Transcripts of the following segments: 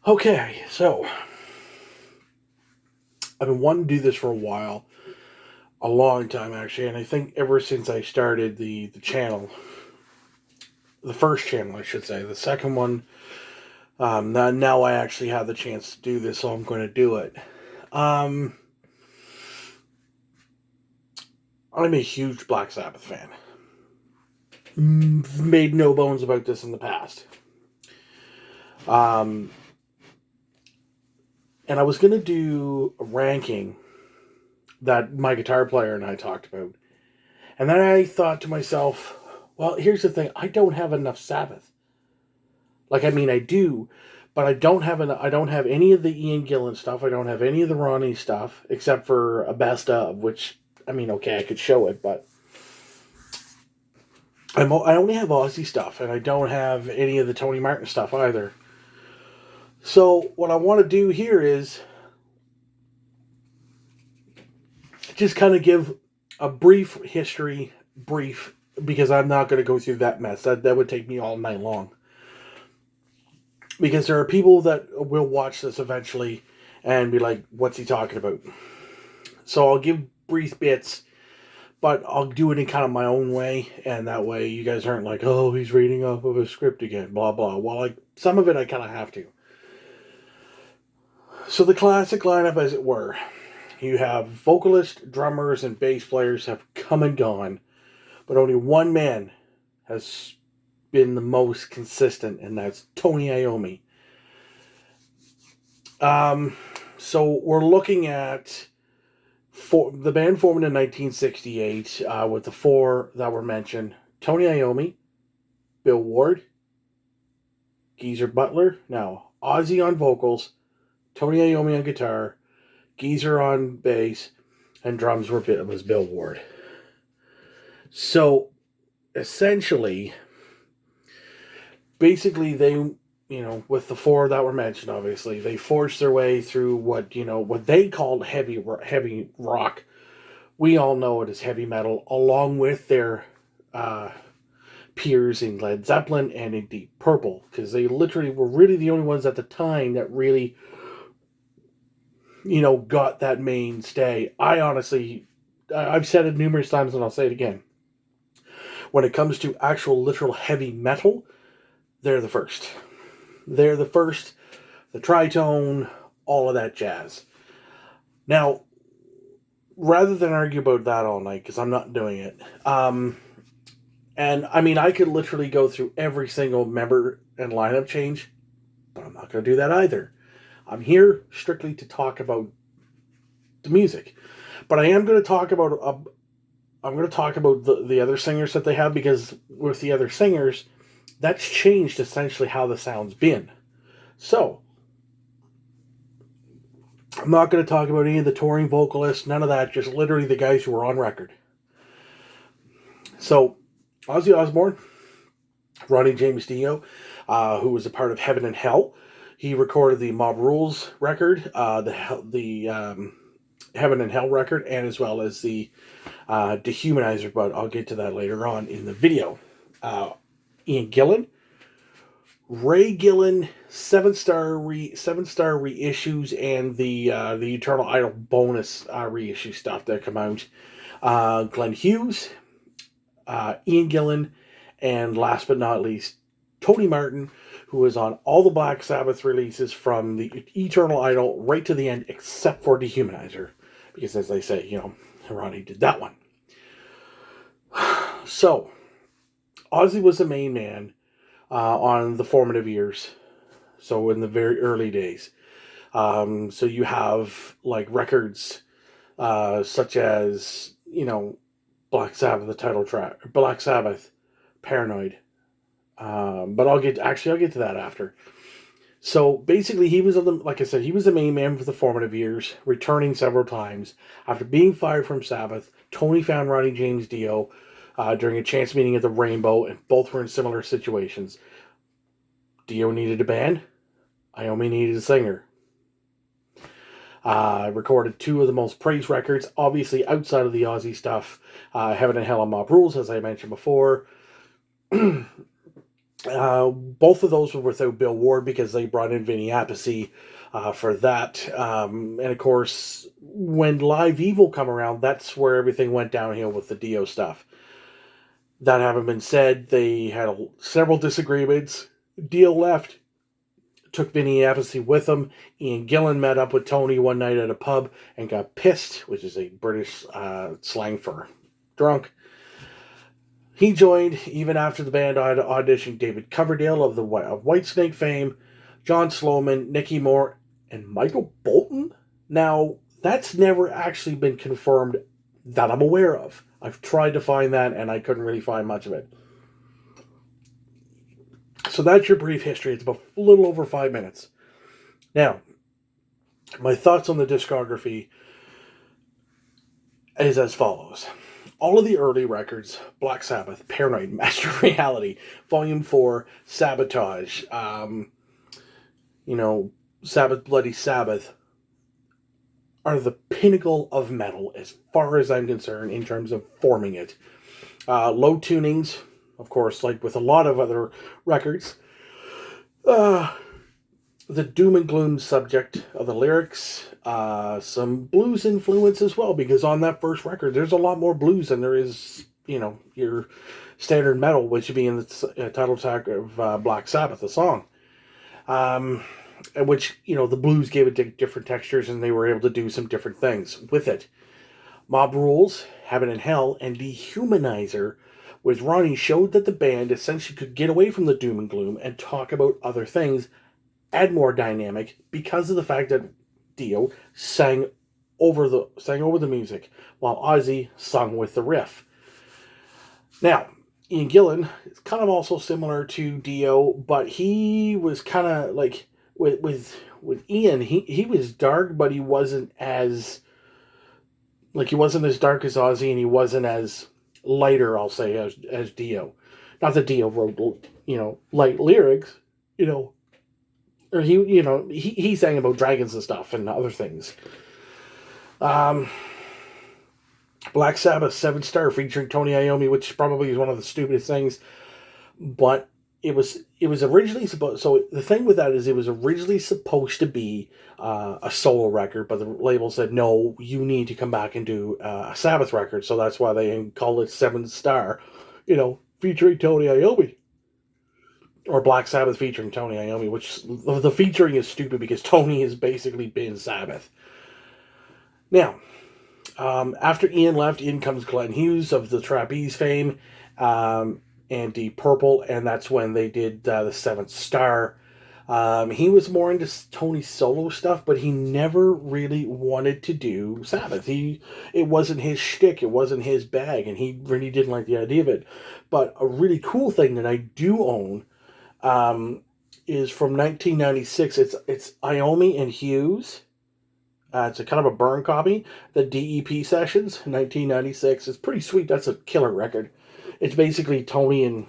Okay, so I've been wanting to do this for a while, a long time actually, and I think ever since I started the channel, the first channel, I should say, the second one. Now I actually have the chance to do this, so I'm going to do it. Um, I'm a huge Black Sabbath fan. Made no bones about this in the past. Um, and I was going to do a ranking that my guitar player and I talked about. And then I thought to myself, well, here's the thing. I don't have enough Sabbath. Like, I mean, I do, but I don't have any of the Ian Gillan stuff. I don't have any of the Ronnie stuff, except for a best of, which, I mean, okay, I could show it, but I only have Ozzy stuff, and I don't have any of the Tony Martin stuff either. So what I want to do here is just kind of give a brief history, because I'm not going to go through that mess. That would take me all night long. Because there are people that will watch this eventually and be like, what's he talking about? So I'll give brief bits, but I'll do it in kind of my own way, and that way you guys aren't like, oh, he's reading off of a script again, blah, blah. Well, like, some of it I kind of have to. So the classic lineup, as it were, you have vocalists, drummers, and bass players have come and gone, but only one man has been the most consistent, and that's Tony Iommi. So we're looking at the band formed in 1968 with the four that were mentioned: Tony Iommi, Bill Ward, Geezer Butler, now Ozzy on vocals, Tony Iommi on guitar, Geezer on bass, and drums was Bill Ward. So essentially, basically they, with the four that were mentioned, obviously they forged their way through what they called heavy rock. We all know it as heavy metal, along with their peers in Led Zeppelin and in Deep Purple, because they literally were really the only ones at the time that really, got that mainstay. I've said it numerous times and I'll say it again. When it comes to actual literal heavy metal, they're the first. They're the first, the tritone, all of that jazz. Now, rather than argue about that all night, because I'm not doing it, and I mean, I could literally go through every single member and lineup change, but I'm not going to do that either. I'm here strictly to talk about the music, but I am going to talk about I'm going to talk about the other singers that they have, because with the other singers, that's changed essentially how the sound's been. So I'm not going to talk about any of the touring vocalists, none of that. Just literally the guys who were on record. So Ozzy Osbourne, Ronnie James Dio, who was a part of Heaven and Hell. He recorded the Mob Rules record, the Heaven and Hell record, and as well as the Dehumanizer, but I'll get to that later on in the video. Ian Gillan, Ray Gillan, seven star reissues, and the Eternal Idol bonus reissue stuff that come out. Glenn Hughes, Ian Gillan, and last but not least, Tony Martin, who was on all the Black Sabbath releases from the Eternal Idol right to the end, except for Dehumanizer, because as they say, Ronnie did that one. So, Ozzy was the main man on the formative years, so in the very early days. So you have like records such as, Black Sabbath, the title track, Black Sabbath, Paranoid. But I'll get to that after. So basically, he was like I said, he was the main man for the formative years, returning several times. After being fired from Sabbath, Tony found Ronnie James Dio during a chance meeting at the Rainbow, and both were in similar situations. Dio needed a band. Iommi needed a singer. Recorded two of the most praised records, obviously outside of the Ozzy stuff. Heaven and Hell and Mob Rules, as I mentioned before. Both of those were without Bill Ward because they brought in Vinny Appice for that. And of course, when Live Evil come around, that's where everything went downhill with the Dio stuff. That having been said, they had several disagreements. Dio left, took Vinny Appice with him. Ian Gillan met up with Tony one night at a pub and got pissed, which is a British slang for drunk. He joined even after the band had auditioned David Coverdale of Whitesnake fame, John Sloman, Nicky Moore, and Michael Bolton. Now, that's never actually been confirmed that I'm aware of. I've tried to find that and I couldn't really find much of it. So that's your brief history. It's about a little over 5 minutes. Now, my thoughts on the discography is as follows. All of the early records, Black Sabbath, Paranoid, Master of Reality, Volume 4, Sabotage, Sabbath, Bloody Sabbath, are the pinnacle of metal as far as I'm concerned in terms of forming it. Low tunings, of course, like with a lot of other records. The doom and gloom subject of the lyrics, some blues influence as well, because on that first record, there's a lot more blues than there is, your standard metal, which would be in the title track of Black Sabbath, the song. Which, the blues gave it different textures, and they were able to do some different things with it. Mob Rules, Heaven and Hell, and Dehumanizer with Ronnie showed that the band essentially could get away from the doom and gloom and talk about other things, add more dynamic because of the fact that Dio sang over the music while Ozzy sung with the riff. Now, Ian Gillan is kind of also similar to Dio, but he was kind of like with Ian. He was dark, but he wasn't as dark as Ozzy, and he wasn't as lighter, I'll say, as Dio. Not that Dio wrote light lyrics, or he sang about dragons and stuff and other things. Black Sabbath 7 Star featuring Tony Iommi, which probably is one of the stupidest things, but it was originally supposed. So the thing with that is, it was originally supposed to be a solo record, but the label said no, you need to come back and do a Sabbath record. So that's why they called it 7 Star, featuring Tony Iommi. Or Black Sabbath featuring Tony Iommi, which the featuring is stupid because Tony has basically been Sabbath. Now, after Ian left, in comes Glenn Hughes of the Trapeze fame, and Deep Purple, and that's when they did the 7th Star. He was more into Tony's solo stuff, but he never really wanted to do Sabbath. It wasn't his shtick, it wasn't his bag, and he really didn't like the idea of it. But a really cool thing that I do own is from 1996. It's Iommi and Hughes. It's a kind of a burn copy. The DEP Sessions, 1996. It's pretty sweet. That's a killer record. It's basically Tony and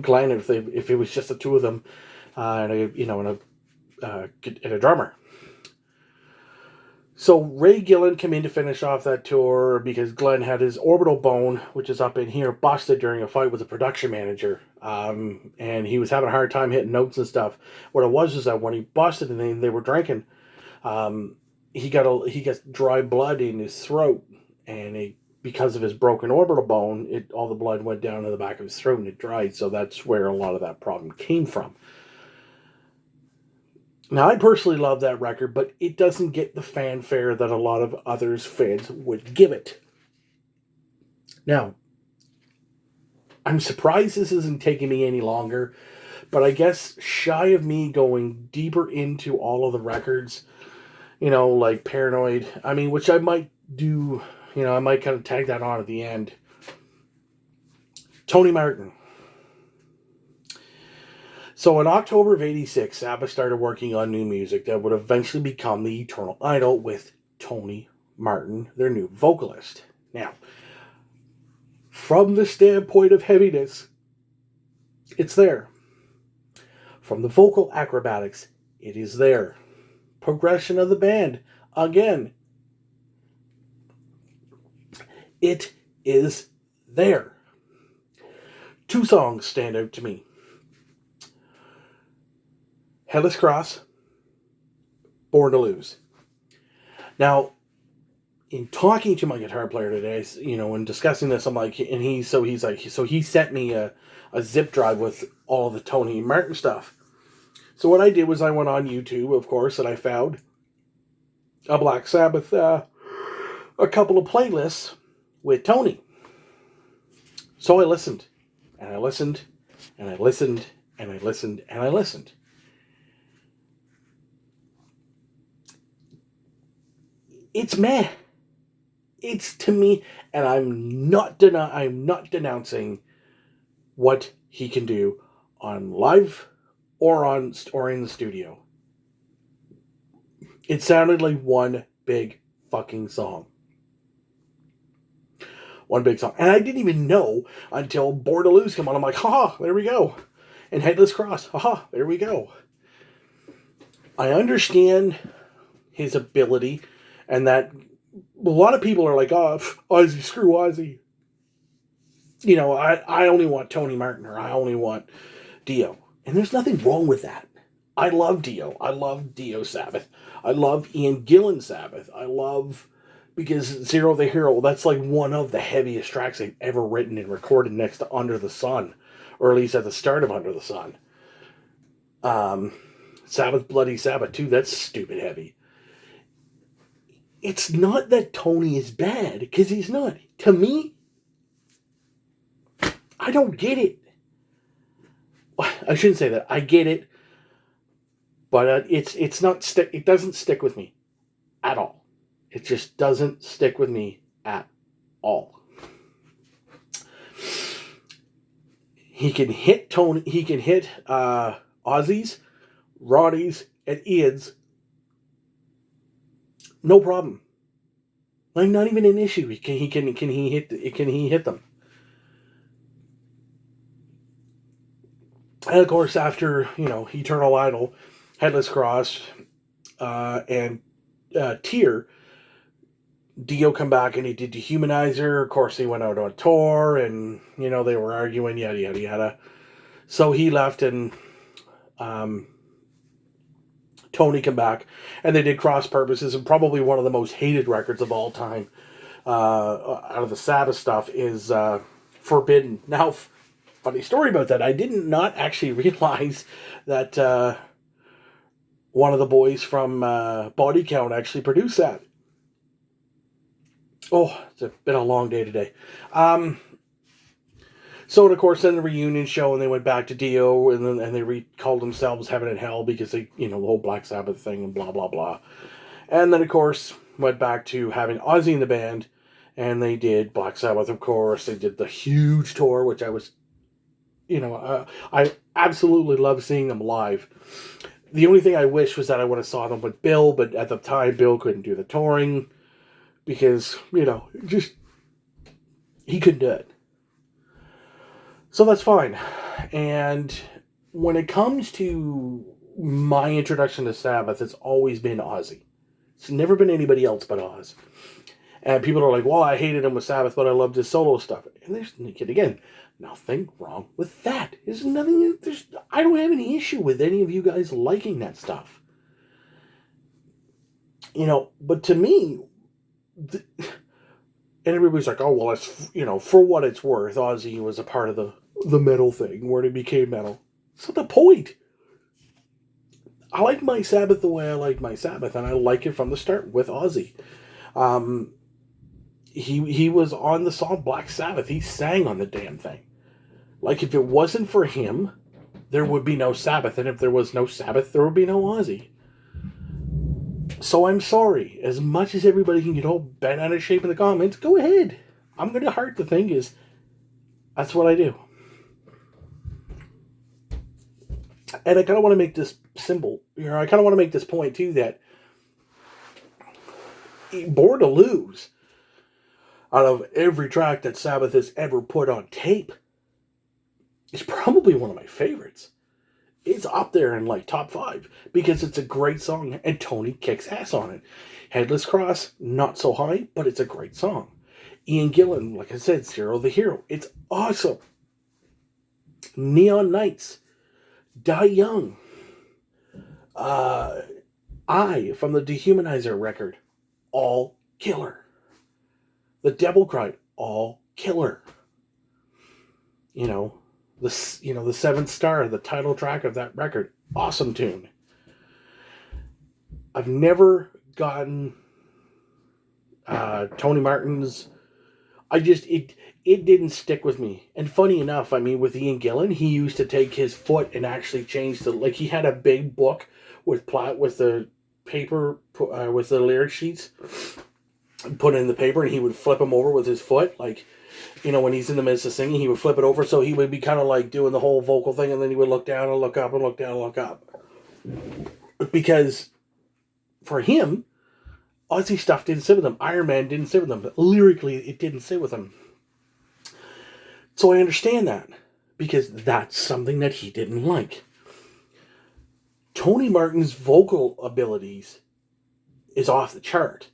Glenn if it was just the two of them, and a drummer. So Ray Gillan came in to finish off that tour because Glenn had his orbital bone, which is up in here, busted during a fight with the production manager. And he was having a hard time hitting notes and stuff. What it was is that when he busted and they were drinking, he got dry blood in his throat, and because of his broken orbital bone, all the blood went down to the back of his throat and it dried. So that's where a lot of that problem came from. Now, I personally love that record, but it doesn't get the fanfare that a lot of others fans would give it. Now, I'm surprised this isn't taking me any longer, but I guess shy of me going deeper into all of the records, like Paranoid, which I might do, I might kind of tag that on at the end. Tony Martin. So in October of 86, Sabbath started working on new music that would eventually become the Eternal Idol with Tony Martin, their new vocalist. Now, from the standpoint of heaviness, it's there. From the vocal acrobatics, it is there. Progression of the band, again, it is there. Two songs stand out to me. Headless Cross, Born to Lose. Now, in talking to my guitar player today, and discussing this, I'm like, and he's like, so he sent me a zip drive with all the Tony Martin stuff. So what I did was I went on YouTube, of course, and I found a Black Sabbath, a couple of playlists with Tony. So I listened, and I listened, and I listened, and I listened, and I listened. It's meh. It's, to me, and I'm not denouncing what he can do on live or in the studio. It sounded like one big fucking song. One big song. And I didn't even know until Born to Lose came on. I'm like, haha, there we go. And Headless Cross, haha, there we go. I understand his ability, and that a lot of people are like, oh, Ozzy, screw Ozzy. I only want Tony Martin, or I only want Dio. And there's nothing wrong with that. I love Dio. I love Dio Sabbath. I love Ian Gillan Sabbath. Because Zero the Hero, that's like one of the heaviest tracks they've ever written and recorded next to Under the Sun. Or at least at the start of Under the Sun. Sabbath Bloody Sabbath too, that's stupid heavy. It's not that Tony is bad, because he's not. To me, I don't get it. I shouldn't say that. I get it, but it's not it doesn't stick with me at all. It just doesn't stick with me at all. He can hit Tony. He can hit Ozzy's, Roddy's, and Ian's. No problem. Like, not even an issue. Can he hit them? And of course, after Eternal Idol, Headless Cross, and Tear, Dio come back and he did Dehumanizer. Of course, he went out on tour, and they were arguing, yada yada yada. So he left, and Tony come back, and they did Cross Purposes, and probably one of the most hated records of all time out of the Sabbath stuff is Forbidden. Now, funny story about that, I did not actually realize that one of the boys from Body Count actually produced that. Oh, it's been a long day today. So, of course, then the reunion show, and they went back to Dio, and they recalled themselves Heaven and Hell, because they, the whole Black Sabbath thing, and blah, blah, blah. And then, of course, went back to having Ozzy in the band, and they did Black Sabbath, of course. They did the huge tour, which I was, I absolutely love seeing them live. The only thing I wish was that I would have saw them with Bill, but at the time, Bill couldn't do the touring, because, he couldn't do it. So that's fine. And when it comes to my introduction to Sabbath, it's always been Ozzy. It's never been anybody else but Oz. And people are like, well, I hated him with Sabbath, but I loved his solo stuff. And there's, again, nothing wrong with that. I don't have any issue with any of you guys liking that stuff. But to me, and everybody's like, oh, well, it's, for what it's worth, Ozzy was a part of the metal thing, where it became metal. That's not the point. I like my Sabbath the way I like my Sabbath, and I like it from the start with Ozzy. He was on the song Black Sabbath. He sang on the damn thing. Like, if it wasn't for him, there would be no Sabbath, and if there was no Sabbath, there would be no Ozzy. So I'm sorry. As much as everybody can get all bent out of shape in the comments, go ahead. I'm going to heart the thing, is that's what I do. And I kind of want to make this simple. I kind of want to make this point, too, that Born to Lose, out of every track that Sabbath has ever put on tape, is probably one of my favorites. It's up there in top 5 because it's a great song and Tony kicks ass on it. Headless Cross, not so high, but it's a great song. Ian Gillan, like I said, Zero the Hero. It's awesome. Neon Nights, Die Young. Uh, from the Dehumanizer record, all killer. The Devil Cried, all killer. You know, the Seventh Star, the title track of that record, awesome tune. I've never gotten Tony Martin's. It didn't stick with me. And funny enough, I mean, with Ian Gillan, he used to take his foot and actually change he had a big book with the paper with the lyric sheets put in the paper, and he would flip them over with his foot, when he's in the midst of singing, he would flip it over, so he would be kind of like doing the whole vocal thing, and then he would look down and look up and look down and look up, because for him, Aussie stuff didn't sit with him. Iron Man didn't sit with him. Lyrically, it didn't sit with him. So I understand that, because that's something that he didn't like. Tony Martin's vocal abilities is off the chart.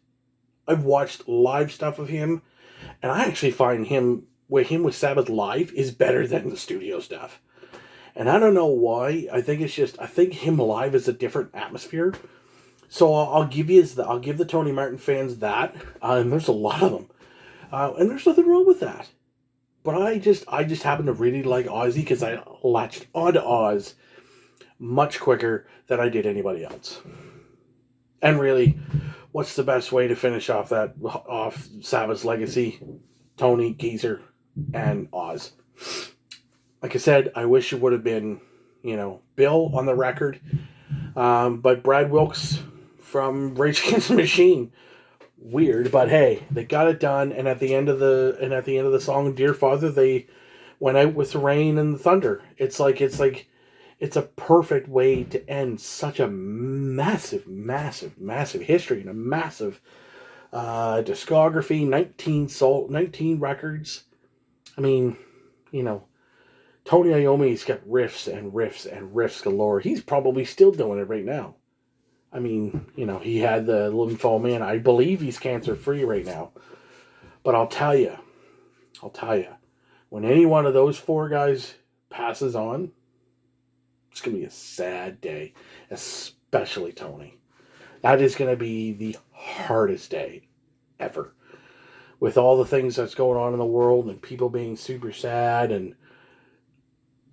I've watched live stuff of him, and I actually find him with Sabbath live is better than the studio stuff. And I don't know why. I think him live is a different atmosphere. So I'll give the Tony Martin fans that, and there's a lot of them, and there's nothing wrong with that. But I just happen to really like Ozzy because I latched onto Oz much quicker than I did anybody else. And really, what's the best way to finish off Sabbath's legacy? Tony, Geezer, and Oz. Like I said, I wish it would have been, Bill on the record, but Brad Wilkes from Rage Against the Machine. Weird, but hey, they got it done. And at the end of the song, "Dear Father," they went out with the rain and the thunder. It's a perfect way to end such a massive, massive, massive history and a massive discography. 19 records. I mean, Tony Iommi's got riffs and riffs and riffs galore. He's probably still doing it right now. I mean, he had the lymphoma, and I believe he's cancer-free right now. But I'll tell you, when any one of those four guys passes on, it's going to be a sad day, especially Tony. That is going to be the hardest day ever. With all the things that's going on in the world and people being super sad, and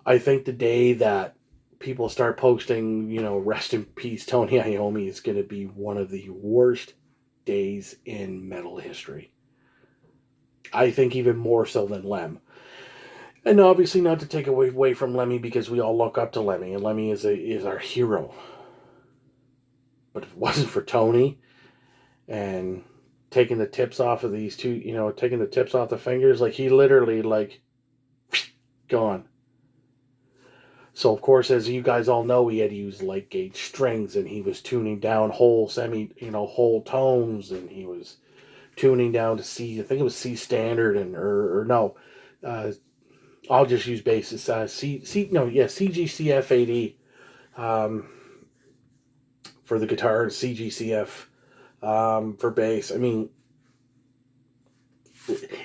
I think the day that people start posting, rest in peace, Tony Iommi, is going to be one of the worst days in metal history. I think even more so than Lem. And obviously not to take away from Lemmy, because we all look up to Lemmy, and Lemmy is our hero. But if it wasn't for Tony and taking the tips off of these two, taking the tips off the fingers, he literally, gone. So, of course, as you guys all know, he had to use light gauge strings, and he was tuning down whole tones, and he was tuning down to C, I think it was C standard, I'll just use basses, CGCF 80, for the guitar, CGCF, for bass. I mean,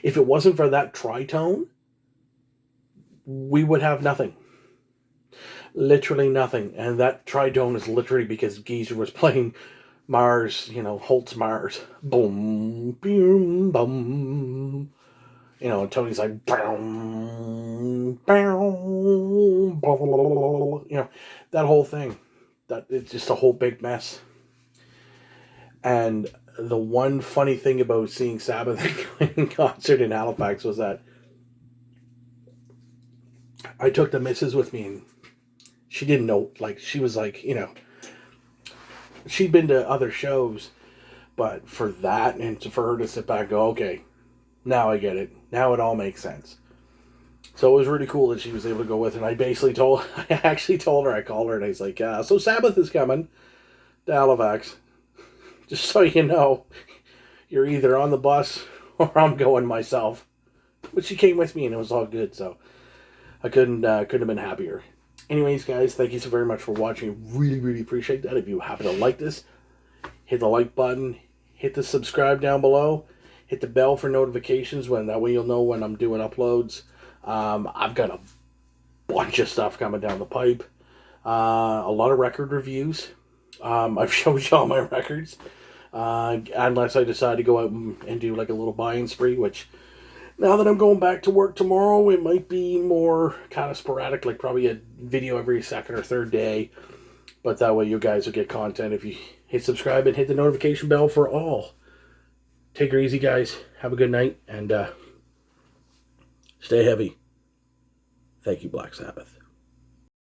if it wasn't for that tritone, we would have nothing. Literally nothing. And that tritone is literally because Geezer was playing Mars, Holt's Mars. Boom, boom, boom. And Tony's like, boom, boom, that whole thing. That it's just a whole big mess. And the one funny thing about seeing Sabbath in concert in Halifax was that I took the missus with me, and she didn't know, she was she'd been to other shows, but for that, and for her to sit back and go, okay, now I get it. Now it all makes sense. So it was really cool that she was able to go with it. And I actually told her, I called her, and I was like, so Sabbath is coming to Halifax. Just so you know, you're either on the bus or I'm going myself. But she came with me, and it was all good, so I couldn't have been happier. Anyways, guys, thank you so very much for watching. Really, really appreciate that. If you happen to like this, hit the like button, hit the subscribe down below, hit the bell for notifications, that way you'll know when I'm doing uploads. I've got a bunch of stuff coming down the pipe. A lot of record reviews. I've showed you all my records. Unless I decide to go out and do like a little buying spree, which now that I'm going back to work tomorrow, it might be more kind of sporadic, like probably a video every second or third day. But that way you guys will get content if you hit subscribe and hit the notification bell for all. Take her easy, guys. Have a good night and stay heavy. Thank you, Black Sabbath.